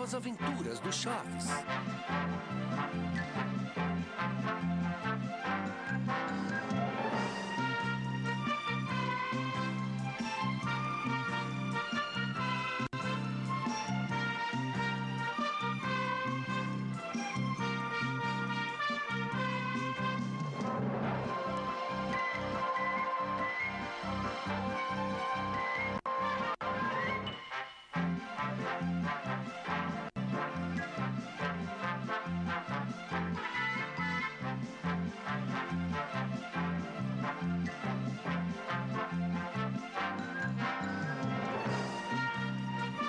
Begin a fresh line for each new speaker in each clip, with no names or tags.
Novas Aventuras do Chaves.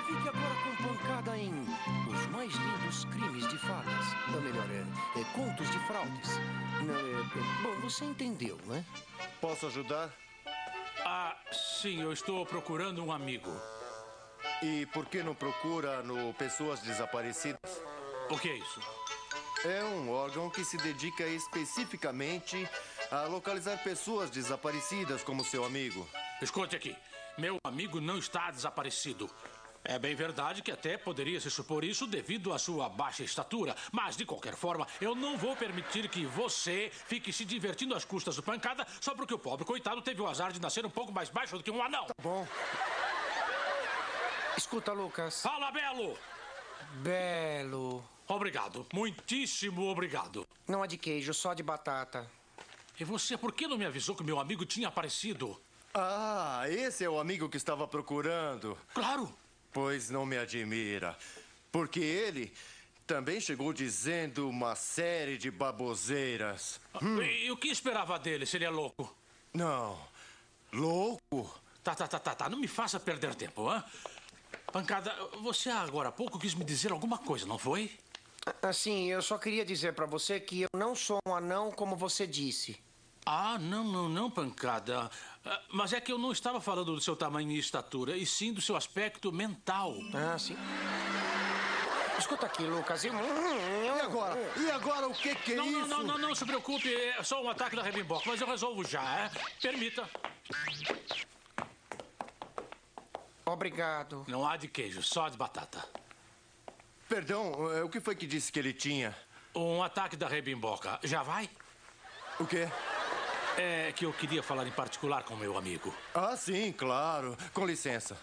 Fique agora com Pancada em Os Mais Lindos Crimes de Fadas. Ou melhor, Contos de Fraudes. Não, bom, você entendeu, né?
Posso ajudar?
Ah, sim, eu estou procurando um amigo.
E por que não procura no Pessoas Desaparecidas?
O que é isso?
É um órgão que se dedica especificamente a localizar pessoas desaparecidas como seu amigo.
Escute aqui. Meu amigo não está desaparecido. É bem verdade que até poderia se supor isso devido à sua baixa estatura. Mas, de qualquer forma, eu não vou permitir que você fique se divertindo às custas do Pancada só porque o pobre coitado teve o azar de nascer um pouco mais baixo do que um anão.
Tá bom. Escuta, Lucas.
Fala, Belo!
Belo.
Obrigado. Muitíssimo obrigado.
Não há de queijo, só de batata.
E você, por que não me avisou que meu amigo tinha aparecido?
Ah, esse é o amigo que estava procurando.
Claro!
Pois não me admira. Porque ele também chegou dizendo uma série de baboseiras.
E o que esperava dele, se ele é louco?
Não. Louco?
Tá. Não me faça perder tempo, hã? Pancada, você agora há pouco quis me dizer alguma coisa, não foi?
Assim, eu só queria dizer pra você que eu não sou um anão como você disse.
Ah, não, Pancada. Mas é que eu não estava falando do seu tamanho e estatura, e sim do seu aspecto mental.
Ah, sim. Escuta aqui, Lucas.
E agora? E agora o que é isso?
Não se preocupe. É só um ataque da rebimboca, mas eu resolvo já, é? Permita.
Obrigado.
Não há de queijo, só de batata.
Perdão, o que foi que disse que ele tinha?
Um ataque da rebimboca. Já vai?
O quê?
É que eu queria falar em particular com meu amigo.
Ah, sim, claro. Com licença.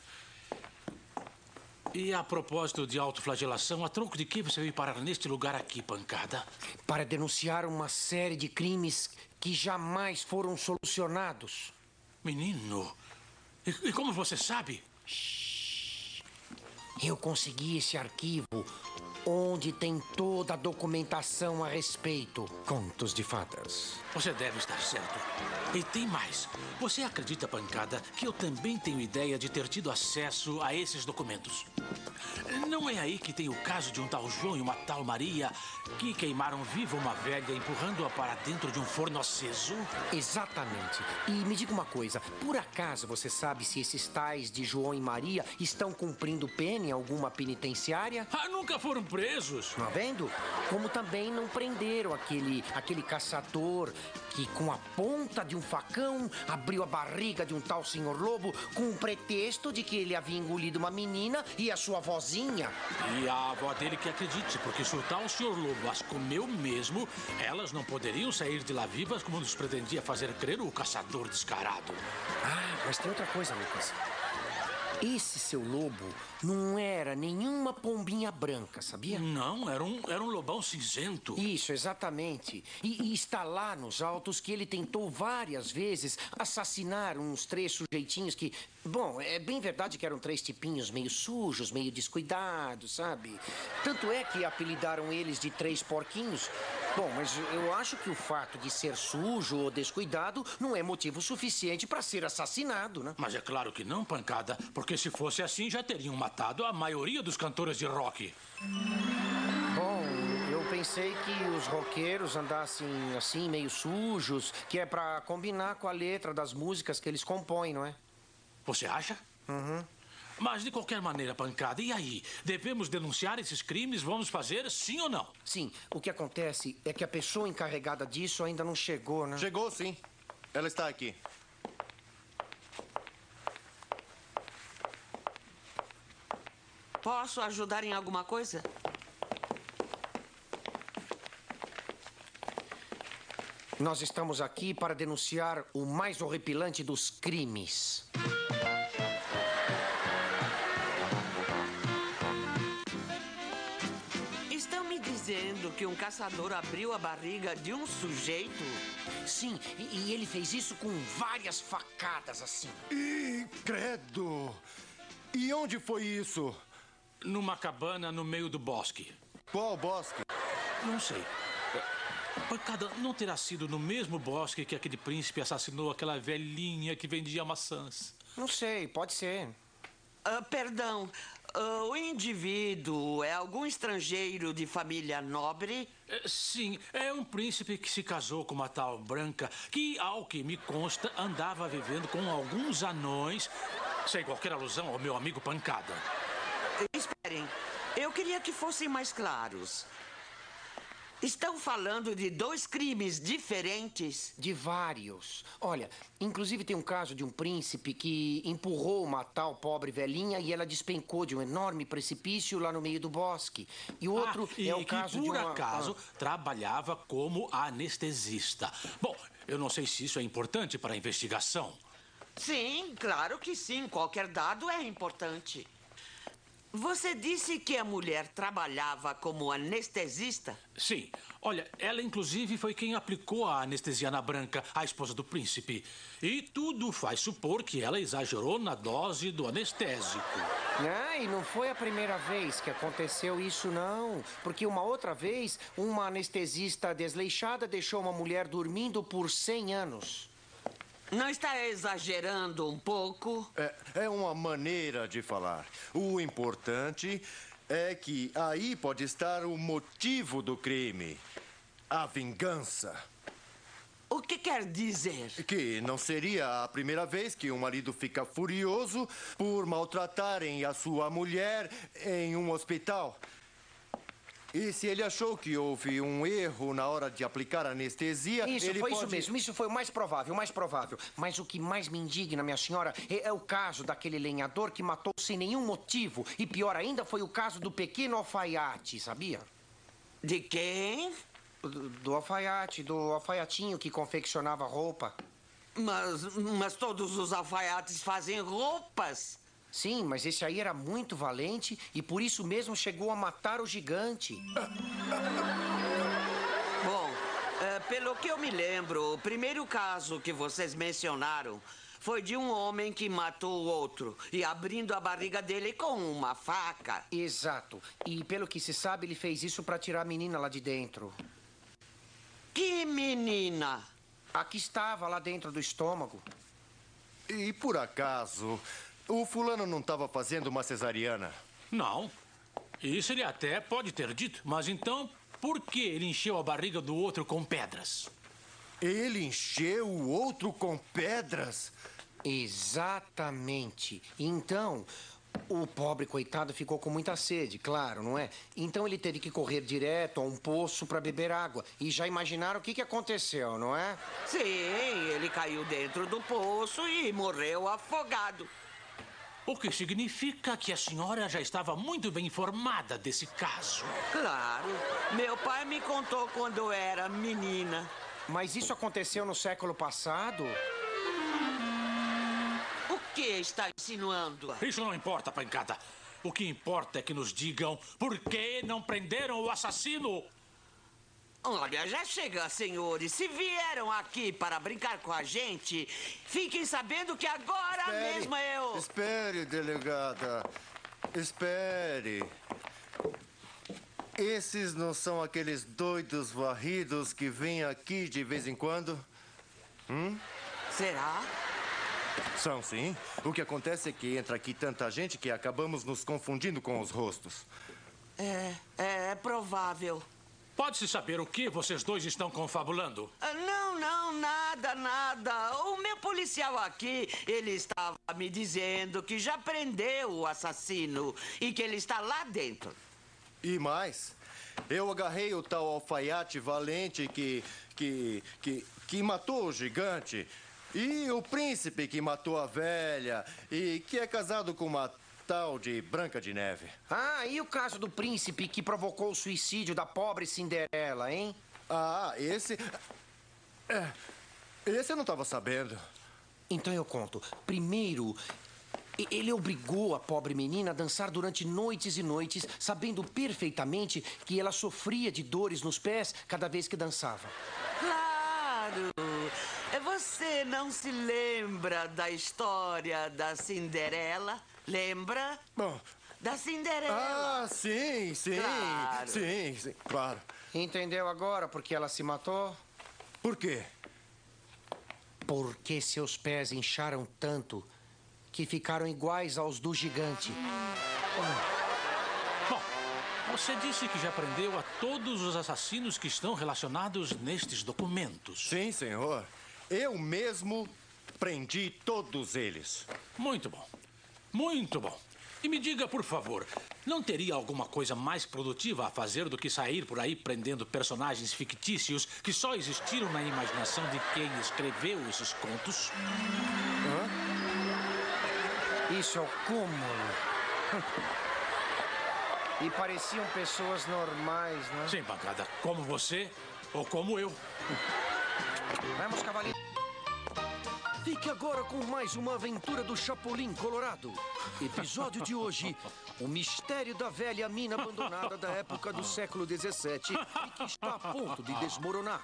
E a propósito de autoflagelação, a tronco de que você veio parar neste lugar aqui, Pancada?
Para denunciar uma série de crimes que jamais foram solucionados.
Menino, e como você sabe?
Eu consegui esse arquivo onde tem toda a documentação a respeito. Contos de Fadas.
Você deve estar certo. E tem mais. Você acredita, Pancada, que eu também tenho ideia de ter tido acesso a esses documentos? Não é aí que tem o caso de um tal João e uma tal Maria que queimaram viva uma velha empurrando-a para dentro de um forno aceso?
Exatamente. E me diga uma coisa, por acaso você sabe se esses tais de João e Maria estão cumprindo pena em alguma penitenciária?
Ah, nunca foram presos.
Tá vendo? Como também não prenderam aquele caçador que, com a ponta de um facão, abriu a barriga de um tal senhor lobo com o pretexto de que ele havia engolido uma menina e a sua vozinha.
E a avó dele que acredite, porque se o tal senhor lobo as comeu mesmo, elas não poderiam sair de lá vivas como nos pretendia fazer crer o caçador descarado.
Ah, mas tem outra coisa, Lucas. Esse seu lobo não era nenhuma pombinha branca, sabia?
Não, era um lobão cinzento.
Isso, exatamente. E está lá nos autos que ele tentou várias vezes assassinar uns 3 sujeitinhos que... Bom, é bem verdade que eram 3 tipinhos meio sujos, meio descuidados, sabe? Tanto é que apelidaram eles de 3 porquinhos. Bom, mas eu acho que o fato de ser sujo ou descuidado não é motivo suficiente para ser assassinado, né?
Mas é claro que não, Pancada, porque se fosse assim já teriam matado a maioria dos cantores de rock.
Bom, eu pensei que os roqueiros andassem assim, meio sujos, que é para combinar com a letra das músicas que eles compõem, não é?
Você acha?
Uhum.
Mas, de qualquer maneira, Pancada, e aí? Devemos denunciar esses crimes? Vamos fazer sim ou não?
Sim, o que acontece é que a pessoa encarregada disso ainda não chegou, né?
Chegou, sim. Ela está aqui.
Posso ajudar em alguma coisa?
Nós estamos aqui para denunciar o mais horripilante dos crimes.
Estão me dizendo que um caçador abriu a barriga de um sujeito?
Sim, e ele fez isso com várias facadas assim.
Ih, credo! E onde foi isso?
Numa cabana no meio do bosque.
Qual bosque?
Não sei. Pancada, não terá sido no mesmo bosque que aquele príncipe assassinou aquela velhinha que vendia maçãs?
Não sei, pode ser.
Perdão, o indivíduo é algum estrangeiro de família nobre?
Sim, é um príncipe que se casou com uma tal branca que, ao que me consta, andava vivendo com alguns anões, sem qualquer alusão ao meu amigo Pancada.
Esperem, eu queria que fossem mais claros. Estão falando de 2 crimes diferentes?
De vários. Olha, inclusive tem um caso de um príncipe que empurrou uma tal pobre velhinha e ela despencou de um enorme precipício lá no meio do bosque. E o outro é o caso de
por
uma...
acaso, trabalhava como anestesista. Bom, eu não sei se isso é importante para a investigação.
Sim, claro que sim. Qualquer dado é importante. Você disse que a mulher trabalhava como anestesista?
Sim. Olha, ela inclusive foi quem aplicou a anestesia na Branca, a esposa do príncipe. E tudo faz supor que ela exagerou na dose do anestésico.
E não foi a primeira vez que aconteceu isso, não. Porque uma outra vez, uma anestesista desleixada deixou uma mulher dormindo por 100 anos.
Não está exagerando um pouco?
É uma maneira de falar. O importante é que aí pode estar o motivo do crime. A vingança.
O que quer dizer?
Que não seria a primeira vez que um marido fica furioso por maltratarem a sua mulher em um hospital. E se ele achou que houve um erro na hora de aplicar anestesia...
Isso,
ele
foi
pode...
isso mesmo. Isso foi o mais provável, o mais provável. Mas o que mais me indigna, minha senhora, é o caso daquele lenhador que matou sem nenhum motivo. E pior ainda foi o caso do pequeno alfaiate, sabia?
De quem?
Do alfaiate, do alfaiatinho que confeccionava roupa.
Mas todos os alfaiates fazem roupas.
Sim, mas esse aí era muito valente e por isso mesmo chegou a matar o gigante.
Bom, pelo que eu me lembro, o primeiro caso que vocês mencionaram foi de um homem que matou o outro e abrindo a barriga dele com uma faca.
Exato. E pelo que se sabe, ele fez isso para tirar a menina lá de dentro.
Que menina?
A que estava lá dentro do estômago.
E por acaso... o fulano não estava fazendo uma cesariana?
Não. Isso ele até pode ter dito. Mas então, por que ele encheu a barriga do outro com pedras?
Ele encheu o outro com pedras?
Exatamente. Então, o pobre coitado ficou com muita sede, claro, não é? Então ele teve que correr direto a um poço para beber água. E já imaginaram o que aconteceu, não é?
Sim, ele caiu dentro do poço e morreu afogado.
O que significa que a senhora já estava muito bem informada desse caso.
Claro. Meu pai me contou quando eu era menina.
Mas isso aconteceu no século passado?
O que está insinuando?
Isso não importa, Pancada. O que importa é que nos digam por que não prenderam o assassino.
Olha, já chega, senhores. Se vieram aqui para brincar com a gente, fiquem sabendo que agora mesmo eu...
Espere, delegada. Espere. Esses não são aqueles doidos varridos que vêm aqui de vez em quando?
Será?
São, sim. O que acontece é que entra aqui tanta gente que acabamos nos confundindo com os rostos.
É provável.
Pode-se saber o que vocês dois estão confabulando?
Não, nada. O meu policial aqui, ele estava me dizendo que já prendeu o assassino e que ele está lá dentro.
E mais, eu agarrei o tal alfaiate valente que matou o gigante. E o príncipe que matou a velha e que é casado com uma tal de Branca de Neve.
Ah, e o caso do príncipe que provocou o suicídio da pobre Cinderela, hein?
Ah, esse... Esse eu não estava sabendo.
Então eu conto. Primeiro, ele obrigou a pobre menina a dançar durante noites e noites, sabendo perfeitamente que ela sofria de dores nos pés cada vez que dançava.
Claro! Você não se lembra da história da Cinderela? Lembra?
Bom...
Da Cinderela.
Ah, sim,
Claro.
sim, claro.
Entendeu agora por que ela se matou?
Por quê?
Porque seus pés incharam tanto que ficaram iguais aos do gigante.
Bom, você disse que já prendeu a todos os assassinos que estão relacionados nestes documentos.
Sim, senhor. Eu mesmo prendi todos eles.
Muito bom. Muito bom. E me diga, por favor, não teria alguma coisa mais produtiva a fazer do que sair por aí prendendo personagens fictícios que só existiram na imaginação de quem escreveu esses contos?
Isso é o cúmulo. E pareciam pessoas normais, né?
Sim, bancada. Como você ou como eu.
Vamos, cavalinho. Fique agora com mais uma aventura do Chapolin Colorado. Episódio de hoje: o mistério da velha mina abandonada da época do século XVII e que está a ponto de desmoronar.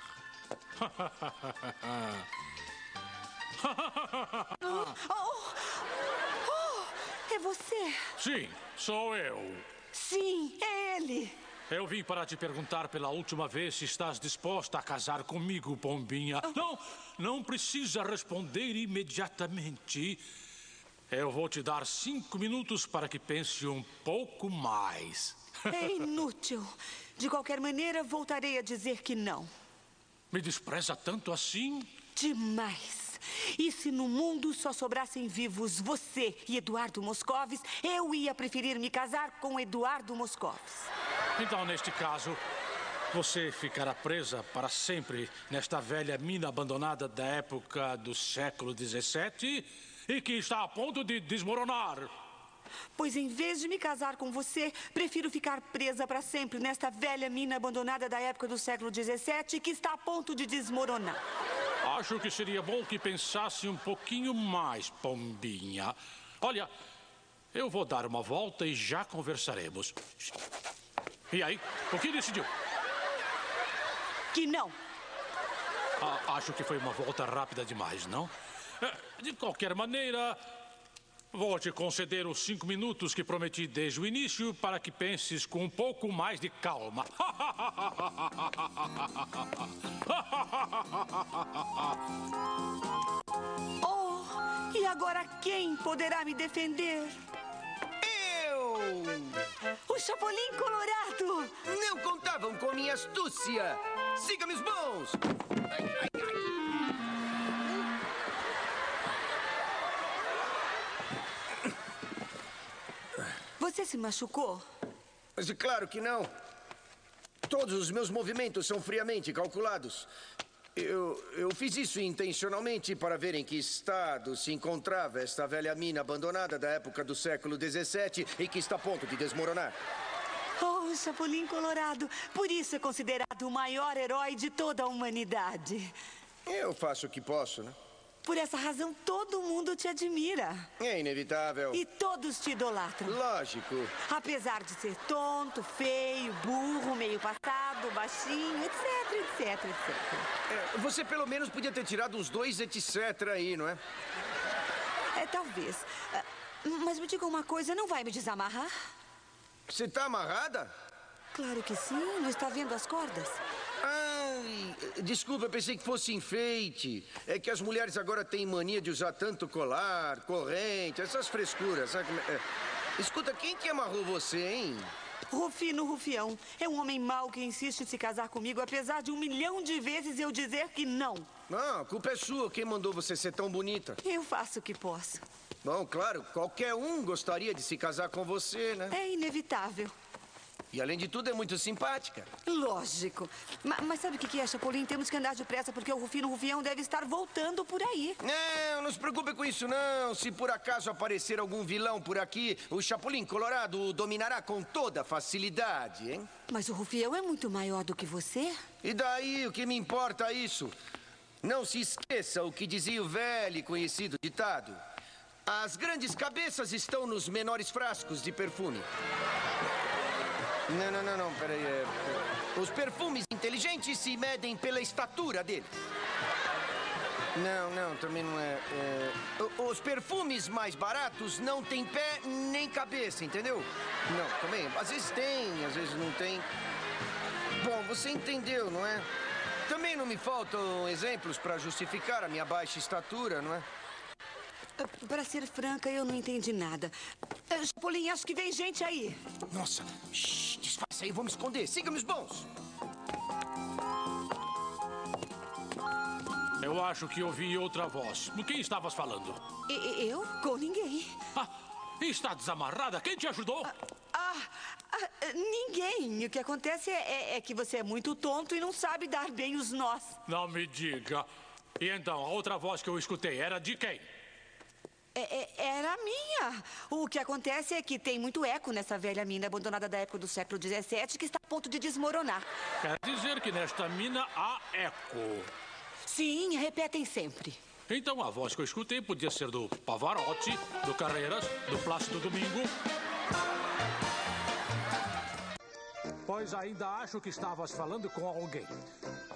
É você?
Sim, sou eu.
Sim, é ele.
Eu vim para te perguntar pela última vez se estás disposta a casar comigo, Pombinha. Não precisa responder imediatamente. Eu vou te dar 5 minutos para que pense um pouco mais.
É inútil. De qualquer maneira, voltarei a dizer que não.
Me despreza tanto assim?
Demais. E se no mundo só sobrassem vivos você e Eduardo Moscovis, eu ia preferir me casar com Eduardo Moscovis.
Então, neste caso, você ficará presa para sempre nesta velha mina abandonada da época do século XVII e que está a ponto de desmoronar.
Pois em vez de me casar com você, prefiro ficar presa para sempre nesta velha mina abandonada da época do século XVII que está a ponto de desmoronar.
Acho que seria bom que pensasse um pouquinho mais, Pombinha. Olha, eu vou dar uma volta e já conversaremos. E aí, o que decidiu?
Que não.
Acho que foi uma volta rápida demais, não? De qualquer maneira, vou te conceder os 5 minutos que prometi desde o início para que penses com um pouco mais de calma.
Oh, e agora quem poderá me defender?
Eu!
O Chapolin Colorado!
Não contavam com minha astúcia! Siga-me os bons!
Você se machucou?
Mas claro que não. Todos os meus movimentos são friamente calculados. Eu fiz isso intencionalmente para ver em que estado se encontrava esta velha mina abandonada da época do século XVII e que está a ponto de desmoronar.
Oh, Chapolin Colorado, por isso é considerado o maior herói de toda a humanidade.
Eu faço o que posso, né?
Por essa razão, todo mundo te admira.
É inevitável.
E todos te idolatram.
Lógico.
Apesar de ser tonto, feio, burro, meio passado, baixinho, etc.
Você pelo menos podia ter tirado uns 2 etc. aí, não é?
Talvez. Mas me diga uma coisa, não vai me desamarrar?
Você tá amarrada?
Claro que sim, não está vendo as cordas?
Ai, desculpa, eu pensei que fosse enfeite. É que as mulheres agora têm mania de usar tanto colar, corrente, essas frescuras. Sabe como é? Escuta, quem que amarrou você, hein?
Rufino Rufião. É um homem mau que insiste em se casar comigo, apesar de 1 milhão de vezes eu dizer que não.
Não, a culpa é sua. Quem mandou você ser tão bonita?
Eu faço o que posso.
Bom, claro, qualquer um gostaria de se casar com você, né?
É inevitável.
E, além de tudo, é muito simpática.
Lógico. Mas sabe o que é, Chapolin? Temos que andar depressa, porque o Rufino Rufião deve estar voltando por aí.
Não se preocupe com isso, não. Se por acaso aparecer algum vilão por aqui, o Chapolin Colorado o dominará com toda facilidade, hein?
Mas o Rufião é muito maior do que você.
E daí, o que me importa isso? Não se esqueça o que dizia o velho e conhecido ditado. As grandes cabeças estão nos menores frascos de perfume. Não, peraí. Os perfumes inteligentes se medem pela estatura deles. Não, também não é. Os perfumes mais baratos não têm pé nem cabeça, entendeu? Não, também. Às vezes tem, às vezes não tem. Bom, você entendeu, não é? Também não me faltam exemplos para justificar a minha baixa estatura, não é?
Para ser franca, eu não entendi nada. Chapolin, acho que vem gente aí.
Nossa, disfarça aí, eu vou me esconder. Siga meus bons.
Eu acho que ouvi outra voz. Com quem estavas falando?
Eu? Com ninguém.
Está desamarrada? Quem te ajudou?
Ninguém. O que acontece é que você é muito tonto e não sabe dar bem os nós.
Não me diga. E então, a outra voz que eu escutei era de quem?
Era a minha. O que acontece é que tem muito eco nessa velha mina abandonada da época do século XVII que está a ponto de desmoronar.
Quer dizer que nesta mina há eco.
Sim, repetem sempre.
Então a voz que eu escutei podia ser do Pavarotti, do Carreiras, do Plácido Domingo. Pois ainda acho que estavas falando com alguém.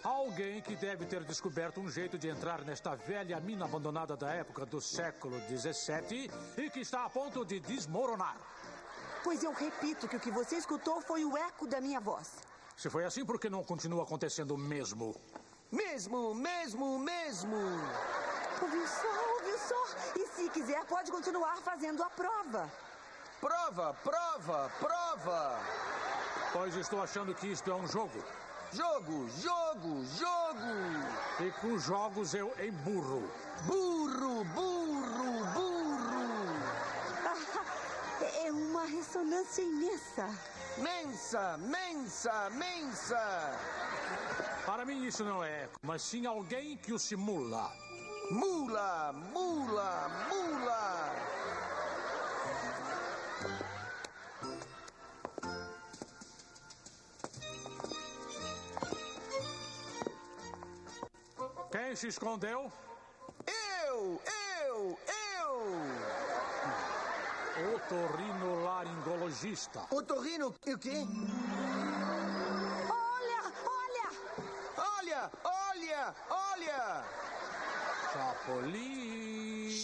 Alguém que deve ter descoberto um jeito de entrar nesta velha mina abandonada da época do século XVII e que está a ponto de desmoronar.
Pois eu repito que o que você escutou foi o eco da minha voz.
Se foi assim, por que não continua acontecendo mesmo?
Mesmo.
Ouviu só. E se quiser, pode continuar fazendo a prova.
Prova.
Pois estou achando que isto é um jogo.
Jogo.
E com jogos eu emburro.
Burro.
É uma ressonância imensa.
Mensa.
Para mim isso não é eco, mas sim alguém que o simula.
Mula.
Quem se escondeu?
Eu!
Otorrinolaringologista.
Otorrino, o quê? Olha!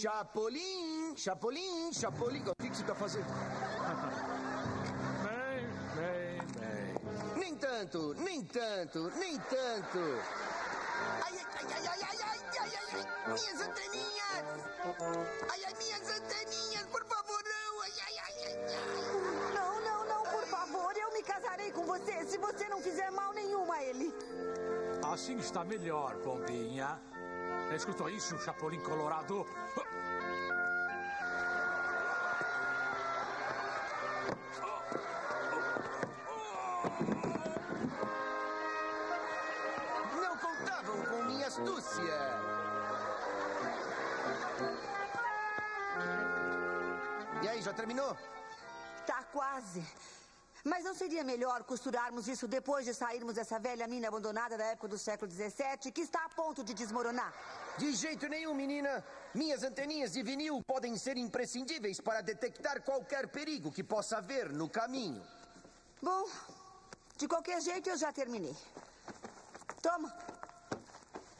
Chapolin. O que você está fazendo?
Bem.
Nem tanto. Ai, minhas anteninhas! Ai, minhas anteninhas, por favor, não!
Não, por favor, eu me casarei com você se você não fizer mal nenhum a ele.
Assim está melhor, Pombinha. Escutou isso, Chapolin Colorado?
Não contavam com minha astúcia! E aí, já terminou?
Tá quase. Mas não seria melhor costurarmos isso depois de sairmos dessa velha mina abandonada da época do século XVII que está a ponto de desmoronar?
De jeito nenhum, menina. Minhas anteninhas de vinil podem ser imprescindíveis para detectar qualquer perigo que possa haver no caminho.
Bom, de qualquer jeito eu já terminei. Toma.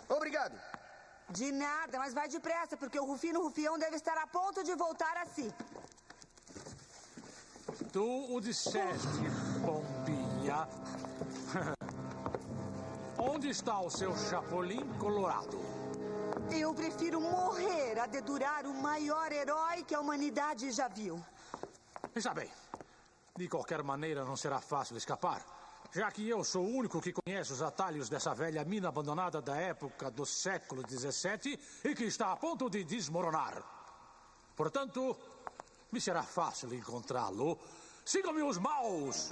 Obrigado.
De nada, mas vai depressa, porque o Rufino Rufião deve estar a ponto de voltar a si.
Tu o disseste, Pombinha. Onde está o seu Chapolin Colorado?
Eu prefiro morrer a dedurar o maior herói que a humanidade já viu.
Está bem. De qualquer maneira, não será fácil escapar, já que eu sou o único que conhece os atalhos dessa velha mina abandonada da época do século XVII e que está a ponto de desmoronar. Portanto, me será fácil encontrá-lo Sigam-me os maus!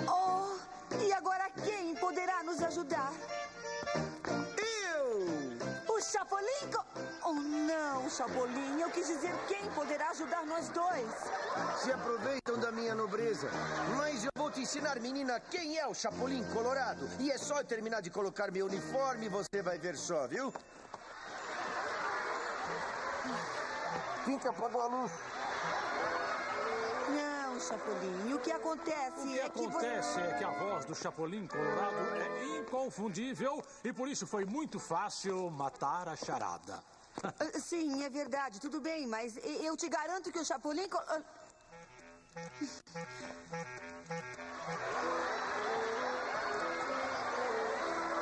Oh, e agora quem poderá nos ajudar? O Chapolin? Oh, não, Chapolin. Eu quis dizer quem poderá ajudar nós dois.
Se aproveitam da minha nobreza. Mas eu vou te ensinar, menina, quem é o Chapolin Colorado. E é só eu terminar de colocar meu uniforme e você vai ver só, viu? Quem que apagou a luz?
Não, Chapolin. O que acontece
É que a voz do Chapolin Colorado é inconfundível e por isso foi muito fácil matar a charada.
Sim, é verdade. Tudo bem, mas eu te garanto que o Chapolin...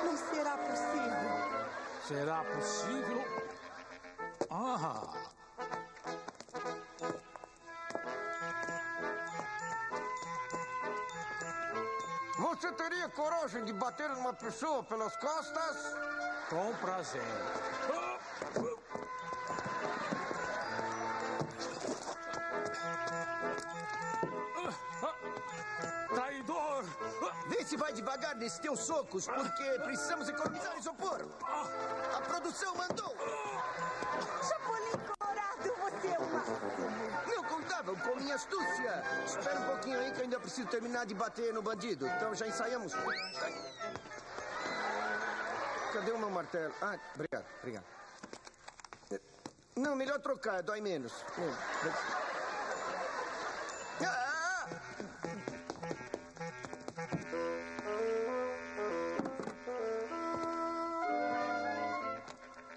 Mas será possível?
Será possível? Ah!
Você teria coragem de bater numa pessoa pelas costas?
Com prazer. Traidor!
Vê se vai devagar nesses teus socos, porque precisamos economizar isopor. A produção mandou.
Chapolin Colorado, você é o máximo.
Não contavam com minha astúcia. Espera um pouquinho aí que eu ainda preciso terminar de bater no bandido. Então já ensaiamos. Cadê o meu martelo? Ah, obrigado. Não, melhor trocar, dói menos.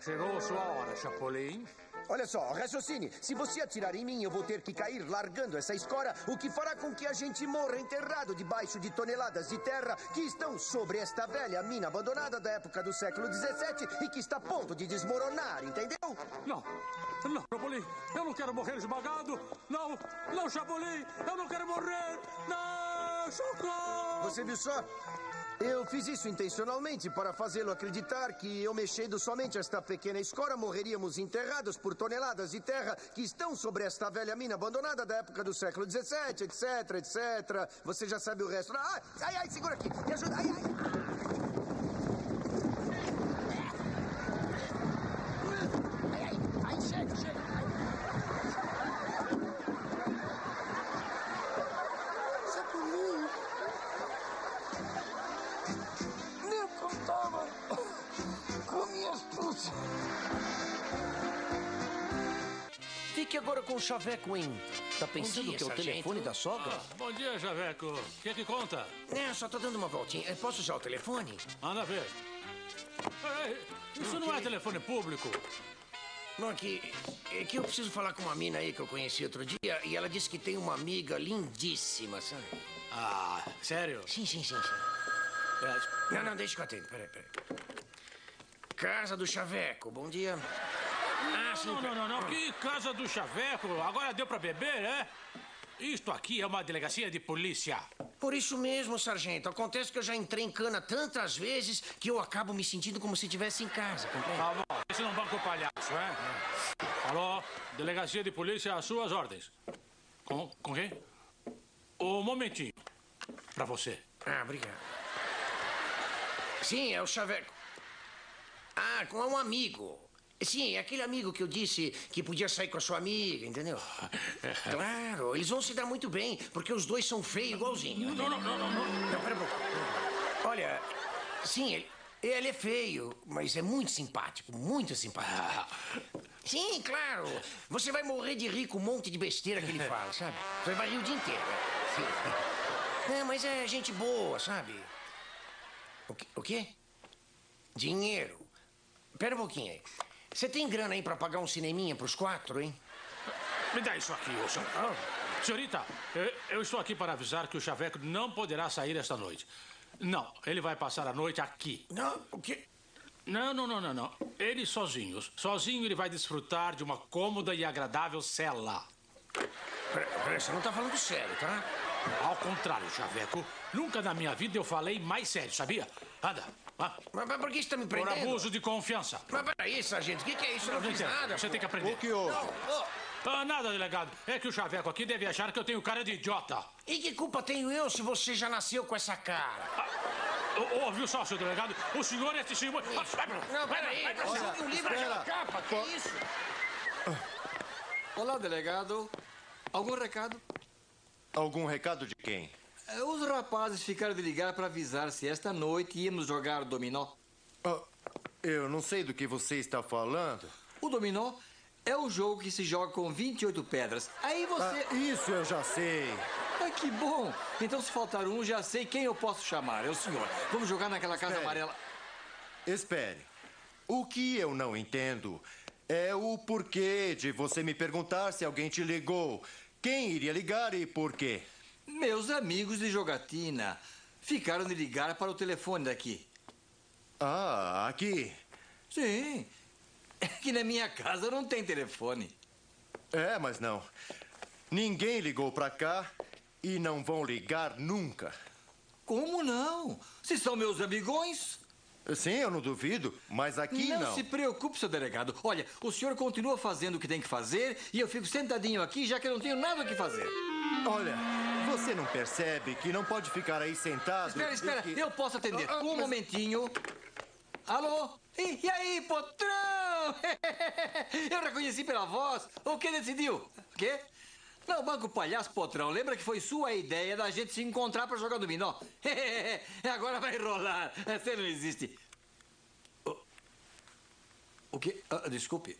Chegou sua hora, Chapolin.
Olha só, raciocine. Se você atirar em mim, eu vou ter que cair largando essa escora, o que fará com que a gente morra enterrado debaixo de toneladas de terra que estão sobre esta velha mina abandonada da época do século XVII e que está a ponto de desmoronar, entendeu?
Não, Chapolin, eu não quero morrer esmagado. Não, Chapolin, eu não quero morrer. Não, socorro!
Você viu só? Eu fiz isso intencionalmente para fazê-lo acreditar que eu mexendo somente esta pequena escora morreríamos enterrados por toneladas de terra que estão sobre esta velha mina abandonada da época do século XVII, etc. Você já sabe o resto. Ai, segura aqui. Me ajuda. Ai, chega.
Chapolin.
Eu contava com minha astúcia.
Fique agora com o Chaveco, hein? Tá pensando
dia,
que é o
sargento.
telefone da sogra?
Bom dia, Chaveco. O que conta?
Só tô dando uma voltinha. Posso usar o telefone?
Anda ver. Ei, isso não é telefone público.
Não, é que eu preciso falar com uma mina aí que eu conheci outro dia e ela disse que tem uma amiga lindíssima, sabe?
Ah, sério?
Sim.
É,
Não, deixa que eu atendo. Peraí. Casa do Chaveco, bom dia.
Não. Que casa do Chaveco? Agora deu pra beber, é? Isto aqui é uma delegacia de polícia.
Por isso mesmo, sargento. Acontece que eu já entrei em cana tantas vezes que eu acabo me sentindo como se estivesse em casa, compreende?
Tá bom, esse não banca o palhaço, é? Alô, delegacia de polícia, às suas ordens. Com quem? Um momentinho. Pra você.
Obrigado. Sim, é o Chaveco. Com um amigo. Sim, é aquele amigo que eu disse que podia sair com a sua amiga, entendeu? Claro, eles vão se dar muito bem, porque os dois são feios igualzinho.
Não.
Não, pera um pouco. Olha, sim, ele é feio, mas é muito simpático, muito simpático. Sim, claro. Você vai morrer de rir com um monte de besteira que ele fala, sabe? Você vai rir o dia inteiro. Sim. Mas é gente boa, sabe? O quê? Dinheiro. Pera um pouquinho aí. Você tem grana aí pra pagar um cineminha pros 4, hein?
Me dá isso aqui, ô senhor. Senhorita, eu estou aqui para avisar que o Chaveco não poderá sair esta noite. Não, ele vai passar a noite aqui.
Não, o quê?
Não. Ele sozinho. Sozinho ele vai desfrutar de uma cômoda e agradável cela.
Peraí, você não tá falando sério, tá?
Ao contrário, Chaveco. Nunca na minha vida eu falei mais sério, sabia? Anda, vá.
Mas por que você tá me
Por
prendendo?
abuso de confiança.
Mas peraí, sargento, o que é isso? Eu não fiz
entendo.
nada.
Você
pô.
tem que aprender.
O que houve?
Nada, delegado. É que o Chaveco aqui deve achar que eu tenho cara de idiota.
E que culpa tenho eu se você já nasceu com essa cara?
Ouviu só, seu delegado? O senhor é testemunha.
Não, peraí. Jogue o livro
espera.
na capa. Que isso?
Olá, delegado. Algum recado?
Algum recado de quem?
Os rapazes ficaram de ligar para avisar se esta noite íamos jogar dominó.
Eu não sei do que você está falando.
O dominó é um jogo que se joga com 28 pedras. Aí você...
Isso eu já sei.
Que bom! Então, se faltar um, já sei quem eu posso chamar. É o senhor. Vamos jogar naquela casa
Espere.
amarela.
Espere. O que eu não entendo é o porquê de você me perguntar se alguém te ligou. Quem iria ligar e por quê?
Meus amigos de jogatina ficaram de ligar para o telefone daqui.
Ah, aqui.
Sim. É que na minha casa não tem telefone.
É, mas não. Ninguém ligou pra cá e não vão ligar nunca.
Como não? Se são meus amigões...
Sim, eu não duvido, mas aqui não.
Não se preocupe, seu delegado. Olha, o senhor continua fazendo o que tem que fazer e eu fico sentadinho aqui já que eu não tenho nada o que fazer.
Olha, você não percebe que não pode ficar aí sentado...
Espera,
e que-
eu posso atender. Um
mas-
momentinho. Alô? E aí, patrão? Eu reconheci pela voz. O que decidiu? O quê? Não, Banco Palhaço, patrão. Lembra que foi sua ideia da gente se encontrar para jogar dominó? Agora vai rolar. Você não existe. O quê? Desculpe.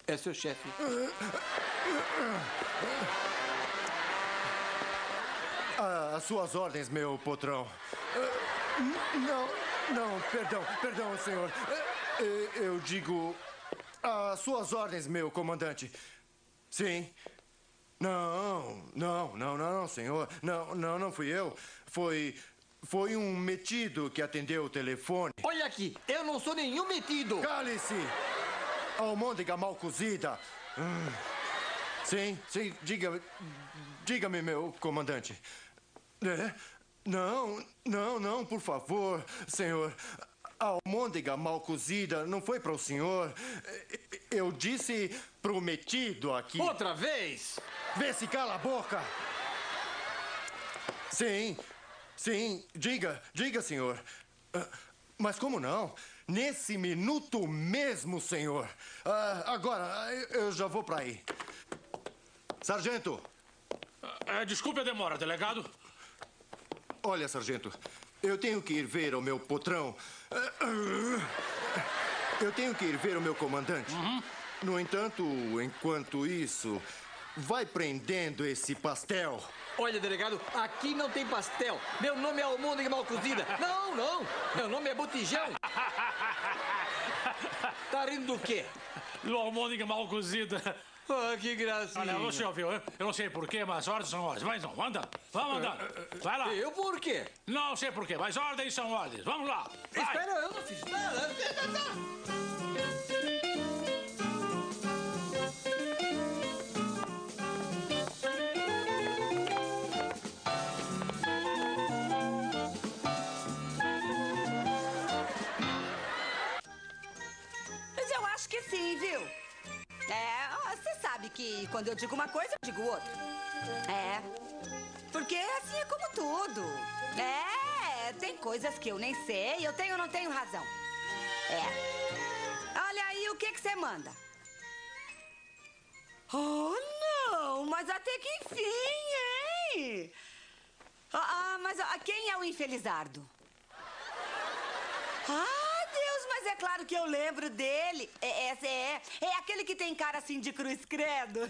É seu chefe.
As suas ordens, meu patrão. Não, perdão, senhor. Eu digo... As suas ordens, meu comandante. Sim. Não, senhor. Não fui eu. Foi um metido que atendeu o telefone.
Olha aqui, eu não sou nenhum metido.
Cale-se! Almôndega mal cozida. Sim, diga-me, meu comandante. Não, por favor, senhor. A almôndega mal cozida não foi para o senhor. Eu disse prometido aqui.
Outra vez?
Vê se cala a boca. Sim, diga, senhor. Mas como não? Nesse minuto mesmo, senhor. Agora, eu já vou para aí. Sargento.
Desculpe a demora, delegado.
Olha, sargento, eu tenho que ir ver o meu patrão. Eu tenho que ir ver o meu comandante. No entanto, enquanto isso, vai prendendo esse pastel.
Olha, delegado, aqui não tem pastel. Meu nome é almôndega mal cozida. Não. Meu nome é botijão. Tá rindo do quê?
Do almôndega mal cozida.
Que gracinha.
Olha, você ouviu? Eu não sei porquê, mas ordens são ordens. Mas não, anda. Vamos andando. Vai lá.
Eu por quê?
Não sei porquê, mas ordens são ordens. Vamos lá. Vai.
Espera, eu não fiz nada.
Mas eu acho que sim, viu? Você sabe que quando eu digo uma coisa, eu digo outra. Porque assim é como tudo. Tem coisas que eu nem sei, eu tenho ou não tenho razão. Olha aí, o que você manda? Oh, não, mas até que enfim, hein? Mas quem é o infelizardo? Deus, mas é claro que eu lembro dele. É aquele que tem cara assim de cruz credo.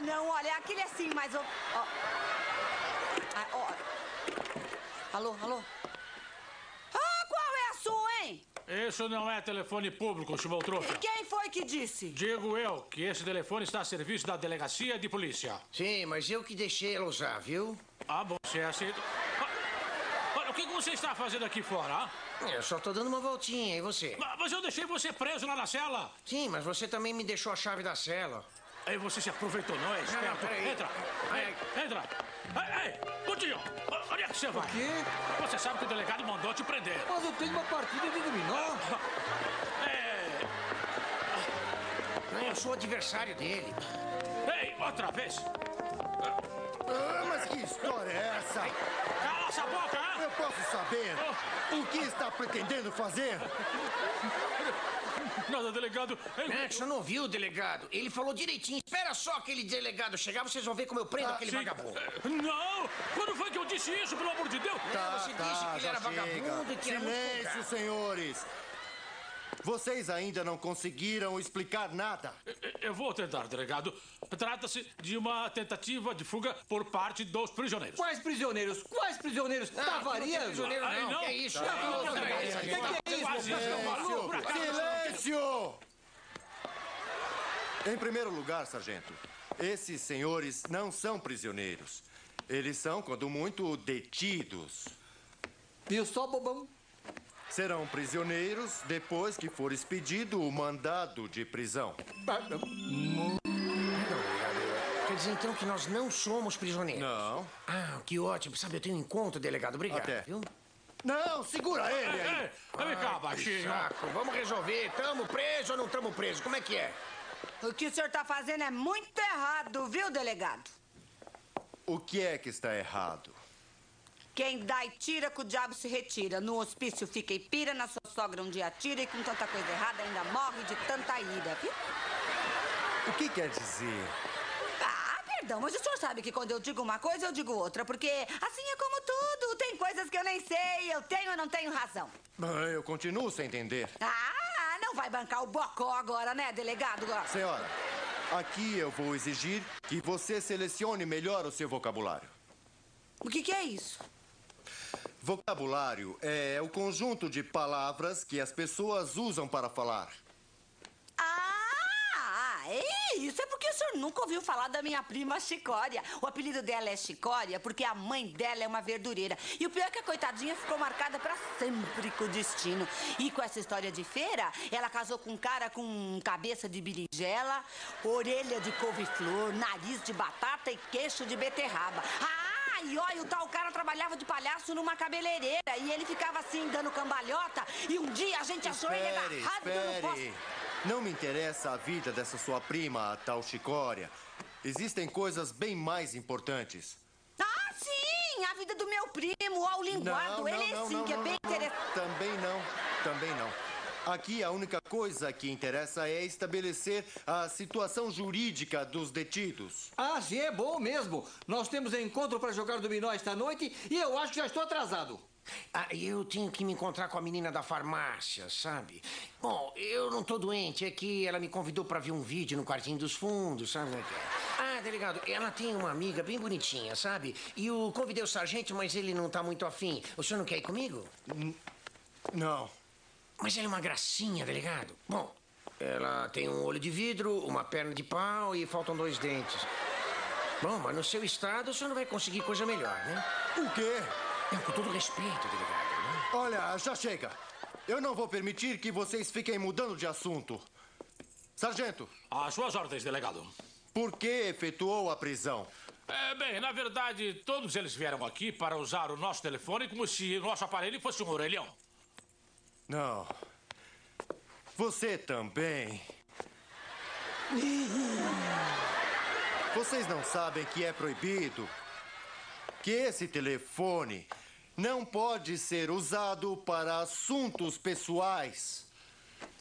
Não, olha, é aquele assim mais... Alô? Qual é a sua, hein?
Isso não é telefone público, Chuvaltrufa.
Quem foi que disse?
Digo eu que esse telefone está a serviço da delegacia de polícia.
Sim, mas eu que deixei ela usar, viu?
Bom, você aceita. Olha, o que você está fazendo aqui fora,
Eu só tô dando uma voltinha, e você?
Mas eu deixei você preso lá na cela.
Sim, mas você também me deixou a chave da cela.
Aí você se aproveitou, não é esperto?
peraí.
Entra. Entra. Ei, Coutinho, onde é que você vai?
O quê?
Você sabe que o delegado mandou te prender.
Mas eu tenho uma partida de dominó.
Eu sou adversário dele.
Ei, outra vez.
Mas que história é essa?
Cala essa boca, hein?
Eu posso saber o que está pretendendo fazer?
Nada, delegado.
Você não ouviu o delegado? Ele falou direitinho. Espera só aquele delegado chegar, vocês vão ver como eu prendo aquele
Sim.
vagabundo.
Não! Quando foi que eu disse isso, pelo amor de Deus?
Você disse que ele
já
era vagabundo e que era muito
Silêncio,
folgado.
senhores. Vocês ainda não conseguiram explicar nada.
Eu vou tentar, delegado. Trata-se de uma tentativa de fuga por parte dos prisioneiros.
Quais prisioneiros? Quais prisioneiros? Tá variando?
Prisioneiro
Aí
não,
não.
que é isso?
Não,
Não,
não,
não,
não,
é isso.
Que é isso?
Silêncio! Em primeiro lugar, sargento, esses senhores não são prisioneiros. Eles são, quando muito, detidos.
Viu só, bobão?
Serão prisioneiros depois que for expedido o mandado de prisão.
Quer dizer, então, que nós não somos prisioneiros?
Não.
Ah, que ótimo. Sabe, eu tenho um encontro, delegado. Obrigado,
Até.
viu?
Não, segura ele aí.
Vem cá, baixinho.
Saco. Vamos resolver. Tamo preso ou não tamo preso? Como é que é?
O que o senhor tá fazendo é muito errado, viu, delegado?
O que é que está errado?
Quem dá e tira, com o diabo se retira. No hospício fica e pira, na sua sogra um dia tira e com tanta coisa errada ainda morre de tanta ira, viu?
O que quer dizer?
Ah, perdão, mas o senhor sabe que quando eu digo uma coisa, eu digo outra, porque assim é como tudo. Tem coisas que eu nem sei, eu tenho ou não tenho razão.
Eu continuo sem entender.
Ah, não vai bancar o bocó agora, né, delegado?
Senhora, aqui eu vou exigir que você selecione melhor o seu vocabulário.
O que é isso?
Vocabulário é o conjunto de palavras que as pessoas usam para falar.
Isso é porque o senhor nunca ouviu falar da minha prima Chicória. O apelido dela é Chicória porque a mãe dela é uma verdureira. E o pior é que a coitadinha ficou marcada pra sempre com o destino. E com essa história de feira, ela casou com um cara com cabeça de berinjela, orelha de couve-flor, nariz de batata e queixo de beterraba. E olha, o tal cara trabalhava de palhaço numa cabeleireira e ele ficava assim, dando cambalhota, e um dia a gente achou ele agarrado dando posto.
Não me interessa a vida dessa sua prima, a tal Chicória. Existem coisas bem mais importantes.
Ah, sim! A vida do meu primo, ó, o linguado. Ele é sim, que é bem interessante.
Também não. Aqui a única coisa que interessa é estabelecer a situação jurídica dos detidos.
Ah, sim, é bom mesmo. Nós temos encontro para jogar dominó esta noite e eu acho que já estou atrasado.
Eu tenho que me encontrar com a menina da farmácia, sabe? Bom, eu não tô doente, é que ela me convidou pra ver um vídeo no quartinho dos fundos, sabe? Delegado, ela tem uma amiga bem bonitinha, sabe? E eu convidei o sargento, mas ele não tá muito afim. O senhor não quer ir comigo?
Não.
Mas ela é uma gracinha, delegado. Bom, ela tem um olho de vidro, uma perna de pau e faltam 2 dentes. Bom, mas no seu estado o senhor não vai conseguir coisa melhor, né?
O quê?
Com todo respeito, delegado, né?
Olha, já chega. Eu não vou permitir que vocês fiquem mudando de assunto. Sargento.
Às suas ordens, delegado.
Por que efetuou a prisão?
Bem, na verdade, todos eles vieram aqui para usar o nosso telefone como se o nosso aparelho fosse um orelhão.
Não. Você também. Vocês não sabem que é proibido? Que esse telefone não pode ser usado para assuntos pessoais.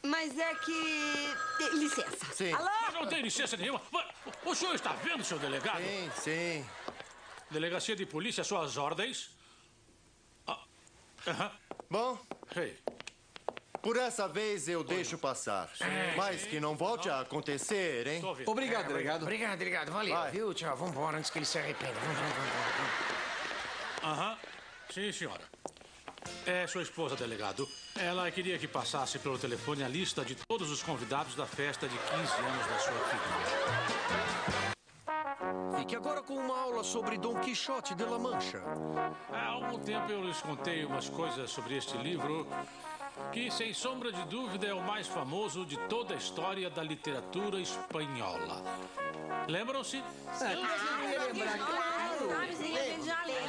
Mas é que... Licença.
Sim.
Alô?
Mas não tem licença nenhuma. O senhor está vendo, seu delegado?
Sim.
Delegacia de polícia, suas ordens.
Bom,
Hey.
por essa vez eu deixo passar. Mas que não volte a acontecer, hein?
Obrigado, delegado.
Obrigado, delegado. Valeu,
Vai.
viu? Tchau, vamos embora antes que ele se arrependa. Vamos.
Sim, senhora. É sua esposa, delegado. Ela queria que passasse pelo telefone a lista de todos os convidados da festa de 15 anos da sua filha.
Fique agora com uma aula sobre Dom Quixote de La Mancha.
Há algum tempo eu lhes contei umas coisas sobre este livro que, sem sombra de dúvida, é o mais famoso de toda a história da literatura espanhola. Lembram-se? As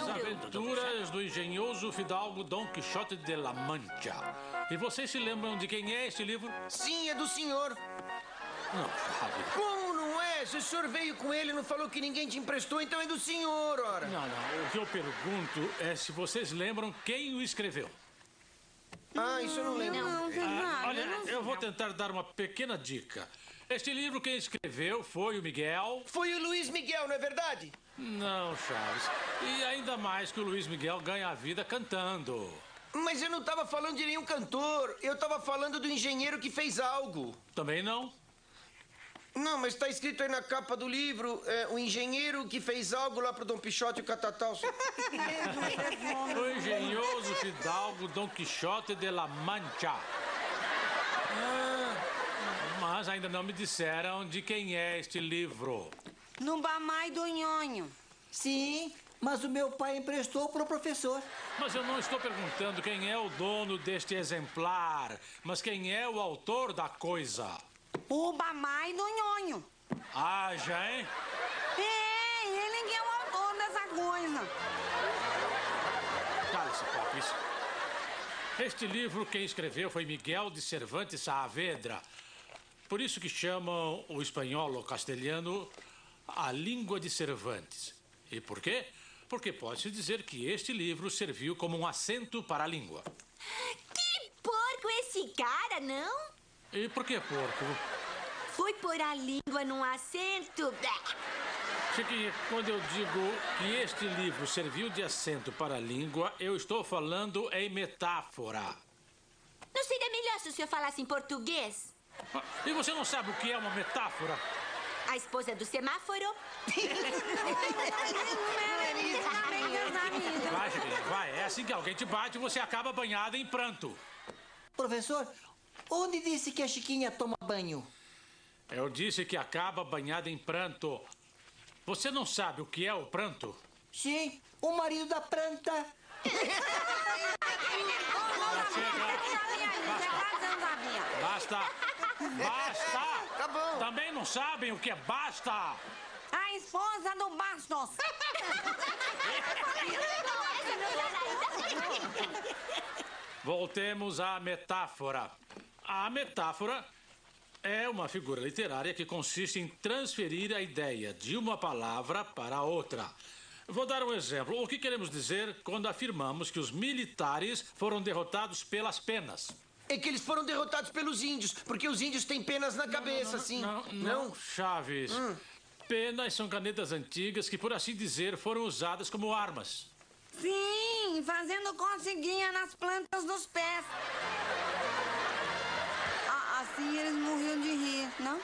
aventuras do engenhoso fidalgo Dom Quixote de la Mancha. E vocês se lembram de quem é este livro?
Sim, é do senhor.
Não, sabe.
Como não é? Se o senhor veio com ele e não falou que ninguém te emprestou, então é do senhor, ora.
Não. O que eu pergunto é se vocês lembram quem o escreveu.
Ah, isso eu não lembro.
Olha, eu vou tentar dar uma pequena dica. Este livro quem escreveu foi o Miguel...
Foi o Luiz Miguel, não é verdade?
Não, Chaves. E ainda mais que o Luiz Miguel ganha a vida cantando.
Mas eu não estava falando de nenhum cantor. Eu estava falando do engenheiro que fez algo.
Também não?
Não, mas está escrito aí na capa do livro, o engenheiro que fez algo lá pro Dom Quixote e o Catatal.
O engenhoso fidalgo Dom Quixote de la Mancha. Mas ainda não me disseram de quem é este livro.
No Bamai do Nhonho.
Sim, mas o meu pai emprestou pro professor.
Mas eu não estou perguntando quem é o dono deste exemplar, mas quem é o autor da coisa.
O Bamai do Nhonho.
Haja, hein?
É, ele que é o autor dessa coisa.
Cala-se, Popis. Este livro quem escreveu foi Miguel de Cervantes Saavedra. Por isso que chamam o espanhol ou castelhano a língua de Cervantes. E por quê? Porque pode-se dizer que este livro serviu como um acento para a língua.
Que porco esse cara, não?
E por que porco?
Foi pôr a língua num acento.
Chiquinha, quando eu digo que este livro serviu de assento para a língua, eu estou falando em metáfora.
Não seria melhor se o senhor falasse em português?
E você não sabe o que é uma metáfora?
A esposa do semáforo?
Vai, Chiquinha, vai. É assim que alguém te bate e você acaba banhada em pranto.
Professor, onde disse que a Chiquinha toma banho?
Eu disse que acaba banhada em pranto. Você não sabe o que é o pranto?
Sim, o marido da planta.
Basta! Basta!
Tá bom.
Também não sabem o que é basta!
A esposa do Bastos.
Voltemos à metáfora. A metáfora é uma figura literária que consiste em transferir a ideia de uma palavra para outra. Vou dar um exemplo. O que queremos dizer quando afirmamos que os militares foram derrotados pelas penas?
É que eles foram derrotados pelos índios, porque os índios têm penas na cabeça, assim.
Não, Chaves. Penas são canetas antigas que, por assim dizer, foram usadas como armas.
Sim, fazendo coceguinha nas plantas dos pés. Assim eles morriam de rir, não?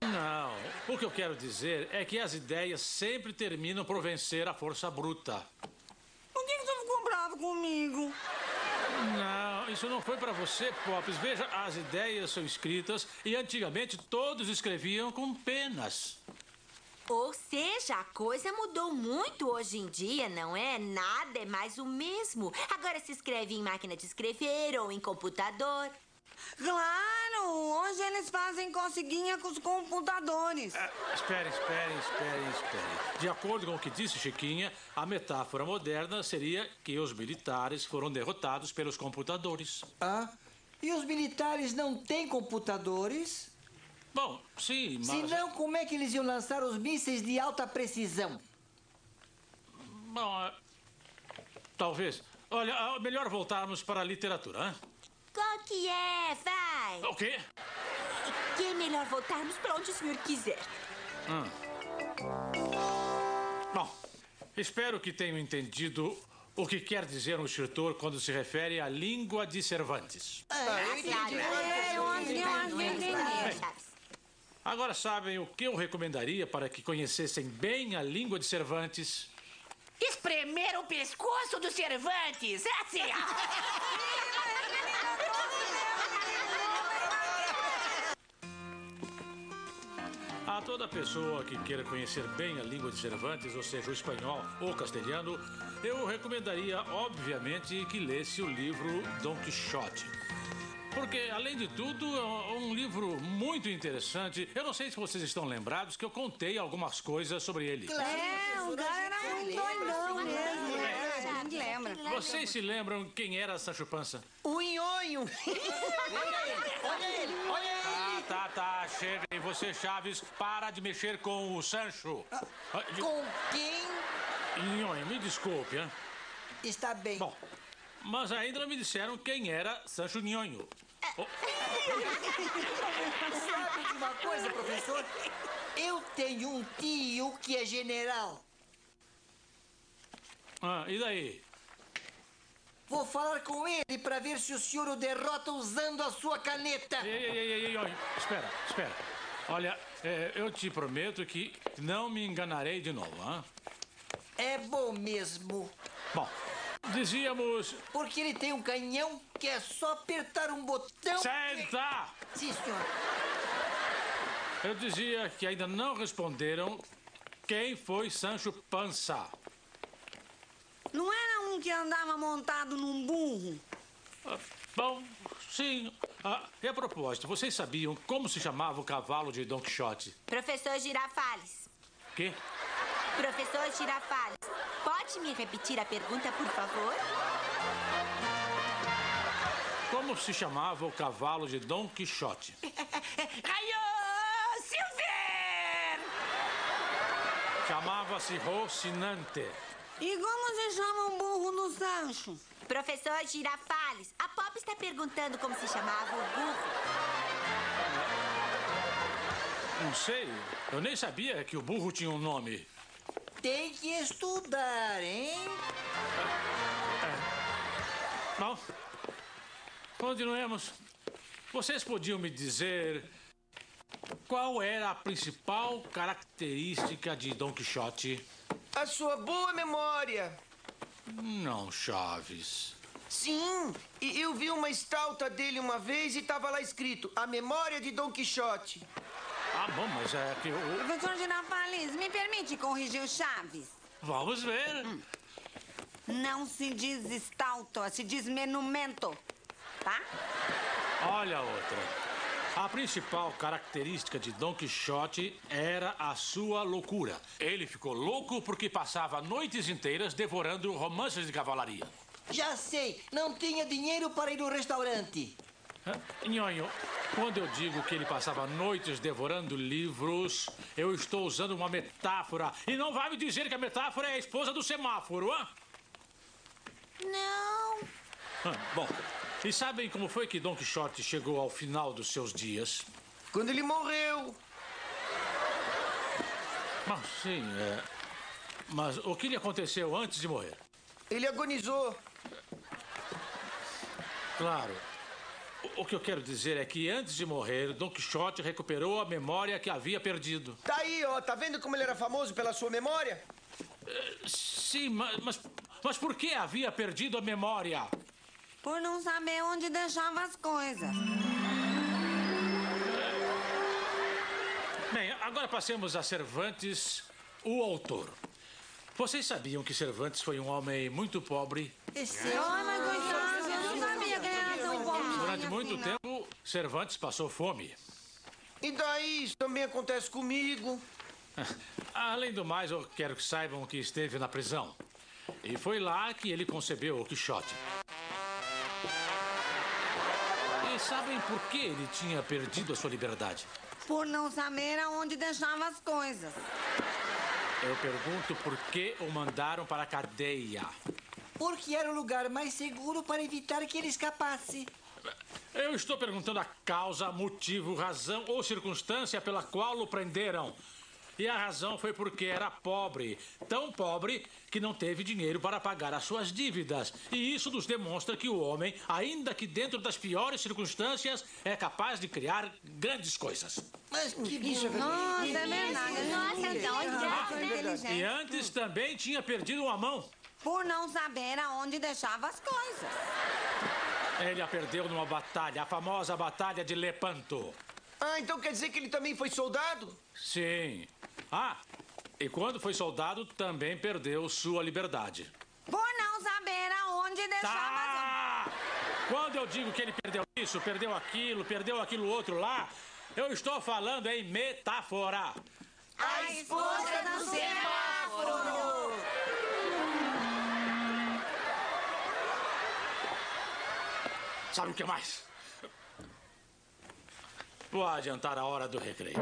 Não. O que eu quero dizer é que as ideias sempre terminam por vencer a força bruta.
Por que você ficou bravo comigo?
Não, isso não foi para você, Pops. Veja, as ideias são escritas e antigamente todos escreviam com penas.
Ou seja, a coisa mudou muito hoje em dia, não é? Nada é mais o mesmo. Agora se escreve em máquina de escrever ou em computador.
Claro, hoje eles fazem coceguinha com os computadores.
Esperem. De acordo com o que disse Chiquinha, a metáfora moderna seria que os militares foram derrotados pelos computadores.
Ah, e os militares não têm computadores?
Bom, sim, mas...
Se não, como é que eles iam lançar os mísseis de alta precisão?
Bom, talvez. Olha, melhor voltarmos para a literatura, hein?
Qual que é? Vai!
O quê?
Que é melhor voltarmos para onde o senhor quiser.
Bom, espero que tenham entendido o que quer dizer um escritor quando se refere à língua de Cervantes.
Eu acho que entendi.
Agora sabem o que eu recomendaria para que conhecessem bem a língua de Cervantes?
Espremer o pescoço do Cervantes. É assim.
A toda pessoa que queira conhecer bem a língua de Cervantes, ou seja, o espanhol ou o castelhano, eu recomendaria, obviamente, que lesse o livro Dom Quixote. Porque, além de tudo, é um livro muito interessante. Eu não sei se vocês estão lembrados que eu contei algumas coisas sobre ele.
É, o cara era muito doidão mesmo. A gente lembra.
Vocês se lembram quem era Sancho Panza?
O Nhonho.
Olha ele!
Tá, chega. E você, Chaves, para de mexer com o Sancho.
Com quem?
Nhonho, me desculpe, hein?
Está bem.
Bom, mas ainda não me disseram quem era Sancho Nhonho.
Sabe de uma coisa, professor? Eu tenho um tio que é general.
E daí?
Vou falar com ele para ver se o senhor o derrota usando a sua caneta.
Ei, espera. Olha, eu te prometo que não me enganarei de novo, hein?
É bom mesmo.
Bom, dizíamos...
Porque ele tem um canhão que é só apertar um botão...
Senta!
Sim, senhor.
Eu dizia que ainda não responderam quem foi Sancho Panza.
Não era um que andava montado num burro?
Bom, sim. E a propósito, vocês sabiam como se chamava o cavalo de Don Quixote?
Professor Girafales.
Quê?
Professor Girafales, pode me repetir a pergunta, por favor?
Como se chamava o cavalo de Don Quixote?
Raio Silver!
Chamava-se Rocinante.
E como se chama o burro do Sancho?
Professor Girafales, a Pop está perguntando como se chamava o burro.
Não sei. Eu nem sabia que o burro tinha um nome.
Tem que estudar, hein?
Bom, continuemos. Vocês podiam me dizer qual era a principal característica de Don Quixote?
A sua boa memória.
Não, Chaves.
Sim, e eu vi uma estalta dele uma vez e estava lá escrito: A Memória de Don Quixote.
Bom, mas é que o...
Professor Girafales, me permite corrigir o Chaves?
Vamos ver.
Não se diz estátua, se diz menumento, tá?
Olha outra. A principal característica de Don Quixote era a sua loucura. Ele ficou louco porque passava noites inteiras devorando romances de cavalaria.
Já sei, não tinha dinheiro para ir no restaurante.
Nhonho, quando eu digo que ele passava noites devorando livros, eu estou usando uma metáfora. E não vai me dizer que a metáfora é a esposa do semáforo, hã?
Não.
Bom, e sabem como foi que Don Quixote chegou ao final dos seus dias?
Quando ele morreu.
Bom, sim, mas o que lhe aconteceu antes de morrer?
Ele agonizou.
Claro. O que eu quero dizer é que antes de morrer, Don Quixote recuperou a memória que havia perdido.
Tá aí, ó. Tá vendo como ele era famoso pela sua memória?
Sim, mas por que havia perdido a memória?
Por não saber onde deixava as coisas.
Bem, agora passemos a Cervantes, o autor. Vocês sabiam que Cervantes foi um homem muito pobre?
Ai, mas coitado, eu não sabia que ele era tão pobrezinho.
Durante muito
assim,
tempo, Cervantes passou fome.
E daí, isso também acontece comigo.
Além do mais, eu quero que saibam que esteve na prisão. E foi lá que ele concebeu o Quixote. E sabem por que ele tinha perdido a sua liberdade?
Por não saber aonde deixava as coisas.
Eu pergunto por que o mandaram para a cadeia.
Porque era o lugar mais seguro para evitar que ele escapasse.
Eu estou perguntando a causa, motivo, razão ou circunstância pela qual o prenderam. E a razão foi porque era pobre. Tão pobre que não teve dinheiro para pagar as suas dívidas. E isso nos demonstra que o homem, ainda que dentro das piores circunstâncias, é capaz de criar grandes coisas.
Mas que
Isso é verdade.
Nossa, é verdade.
Nossa, então,
inteligente.
E antes também tinha perdido uma mão.
Por não saber aonde deixava as coisas.
Ele a perdeu numa batalha, a famosa Batalha de Lepanto.
Então quer dizer que ele também foi soldado?
Sim. E quando foi soldado, também perdeu sua liberdade.
Por não saber aonde deixava as...
Quando eu digo que ele perdeu isso, perdeu aquilo outro lá. Eu estou falando em metáfora.
A esposa do semáforo!
Sabe o que mais? Vou adiantar a hora do recreio.